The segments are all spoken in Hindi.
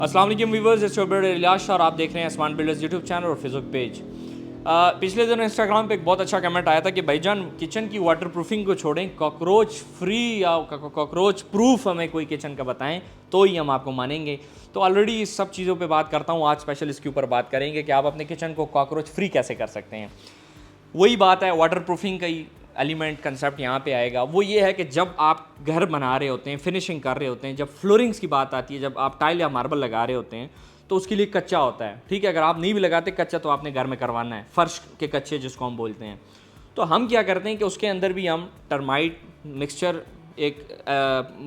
अस्सलाम वालेकुम viewers, it's your builder Ilyas और आप देख रहे हैं स्मार्ट बिल्डर्स यूट्यूब चैनल और फेसबुक पेज। पिछले दिनों इंस्टाग्राम पे एक बहुत अच्छा कमेंट आया था कि भाईजान किचन की वाटर प्रूफिंग को छोड़ें, कॉकरोच फ्री या कॉकरोच प्रूफ हमें कोई किचन का बताएं तो ही हम आपको मानेंगे। तो ऑलरेडी इस सब चीज़ों पे बात करता हूँ, आज स्पेशल इसके ऊपर बात करेंगे कि आप अपने किचन को कॉकरोच फ्री कैसे कर सकते हैं। वही बात है, वाटर प्रूफिंग का ही एलिमेंट कंसेप्ट यहाँ पे आएगा। वो ये है कि जब आप घर बना रहे होते हैं, फिनिशिंग कर रहे होते हैं, जब फ्लोरिंग्स की बात आती है, जब आप टाइल या मार्बल लगा रहे होते हैं तो उसके लिए कच्चा होता है, ठीक है। अगर आप नहीं भी लगाते कच्चा तो आपने घर में करवाना है, फर्श के कच्चे जिसको हम बोलते हैं। तो हम क्या करते हैं कि उसके अंदर भी हम टर्माइट मिक्सचर, एक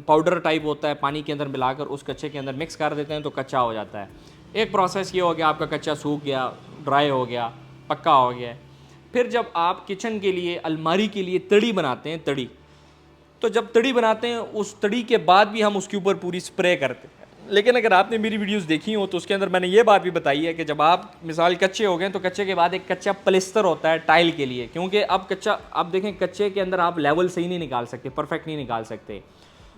पाउडर टाइप होता है, पानी के अंदर मिलाकर उस कच्चे के अंदर मिक्स कर देते हैं तो कच्चा हो जाता है। एक प्रोसेस ये हो गया, आपका कच्चा सूख गया, ड्राई हो गया, पक्का हो गया। फिर जब आप किचन के लिए, अलमारी के लिए तड़ी बनाते हैं, तड़ी, तो जब तड़ी बनाते हैं उस तड़ी के बाद भी हम उसके ऊपर पूरी स्प्रे करते हैं। लेकिन अगर आपने मेरी वीडियोस देखी हो तो उसके अंदर मैंने ये बात भी बताई है कि जब आप मिसाल कच्चे हो गए तो कच्चे के बाद एक कच्चा प्लिस्तर होता है टाइल के लिए, क्योंकि अब कच्चा, आप देखें कच्चे के अंदर आप लेवल सही नहीं निकाल सकते, परफेक्ट नहीं निकाल सकते।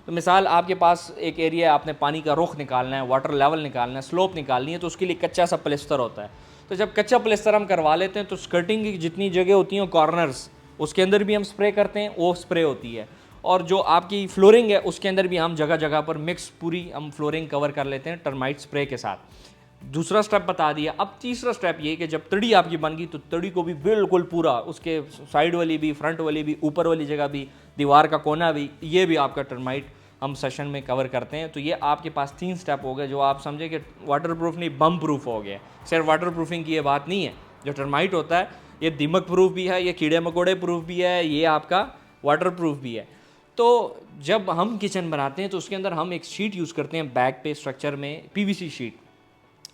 तो मिसाल आपके पास एक एरिया है, आपने पानी का रुख निकालना है, वाटर लेवल निकालना है, स्लोप निकालनी है, तो उसके लिए कच्चा सा प्लिस्तर होता है। तो जब कच्चा प्लिस्तर हम करवा लेते हैं तो स्कर्टिंग की जितनी जगह होती हैं कॉर्नर्स, उसके अंदर भी हम स्प्रे करते हैं, वो स्प्रे होती है। और जो आपकी फ्लोरिंग है उसके अंदर भी हम जगह जगह पर मिक्स पूरी हम फ्लोरिंग कवर कर लेते हैं टर्माइट स्प्रे के साथ। दूसरा स्टेप बता दिया। अब तीसरा स्टेप ये कि जब तड़ी आपकी बन गई तो तड़ी को भी बिल्कुल पूरा, उसके साइड वाली भी, फ्रंट वाली भी, ऊपर वाली जगह भी, दीवार का कोना भी, ये भी आपका टर्माइट हम सेशन में कवर करते हैं। तो ये आपके पास 3 स्टेप हो गए जो आप समझे कि वाटर प्रूफ नहीं, बम प्रूफ हो गया। सिर्फ वाटर प्रूफिंग की ये बात नहीं है, जो टर्माइट होता है ये दीमक प्रूफ भी है, ये कीड़े मकोड़े प्रूफ भी है, ये आपका वाटर प्रूफ भी है। तो जब हम किचन बनाते हैं तो उसके अंदर हम एक शीट यूज़ करते हैं बैक पे, स्ट्रक्चर में पीवीसी शीट।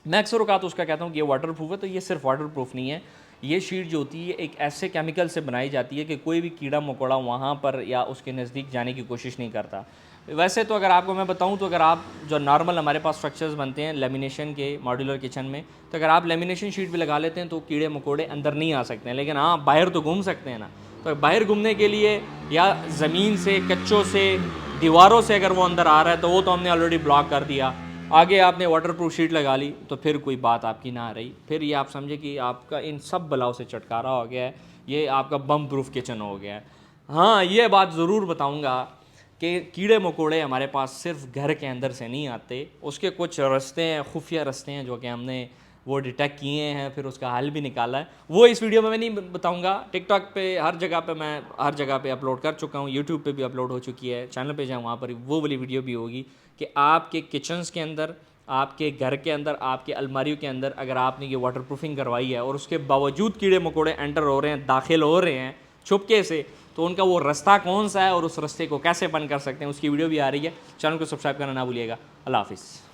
मैं अक्सर औकात उसका कहता हूँ कि ये वाटर प्रूफ है, तो ये सिर्फ वाटर प्रूफ नहीं है। ये शीट जो होती है एक ऐसे केमिकल से बनाई जाती है कि कोई भी कीड़ा मकोड़ा वहाँ पर या उसके नज़दीक जाने की कोशिश नहीं करता। वैसे तो अगर आपको मैं बताऊं तो अगर आप जो नॉर्मल हमारे पास स्ट्रक्चर्स बनते हैं लेमिनेशन के मॉड्यूलर किचन में, तो अगर आप लेमिनेशन शीट भी लगा लेते हैं तो कीड़े मकोड़े अंदर नहीं आ सकते हैं। लेकिन हाँ, बाहर तो घूम सकते हैं ना। तो बाहर घूमने के लिए या ज़मीन से, कच्चों से, दीवारों से अगर वो अंदर आ रहा है तो वो तो हमने ऑलरेडी ब्लॉक कर दिया। आगे आपने वाटर प्रूफ शीट लगा ली तो फिर कोई बात आपकी ना आ रही। फिर ये आप समझे कि आपका इन सब बलाओं से छुटकारा हो गया है, ये आपका बम प्रूफ किचन हो गया है। हाँ, ये बात ज़रूर बताऊँगा कि कीड़े मकोड़े हमारे पास सिर्फ घर के अंदर से नहीं आते, उसके कुछ रास्ते हैं, खुफिया रास्ते हैं जो कि हमने वो डिटेक्ट किए हैं, फिर उसका हल भी निकाला है। वो इस वीडियो में मैं नहीं बताऊंगा। टिकटॉक पे, हर जगह पे मैं हर जगह पे अपलोड कर चुका हूँ, यूट्यूब पे भी अपलोड हो चुकी है, चैनल पे जाएँ वहाँ पर वो वाली वीडियो भी होगी कि आपके किचन्स के अंदर, आपके घर के अंदर, आपके अलमारियों के अंदर अगर आपने ये वाटर प्रूफिंग करवाई है और उसके बावजूद कीड़े मकोड़े एंटर हो रहे हैं, दाखिल हो रहे हैं छुपके से, तो उनका वो रास्ता कौन सा है और उस रास्ते को कैसे बंद कर सकते हैं, उसकी वीडियो भी आ रही है। चैनल को सब्सक्राइब करना ना भूलिएगा। अल्लाह हाफिज़।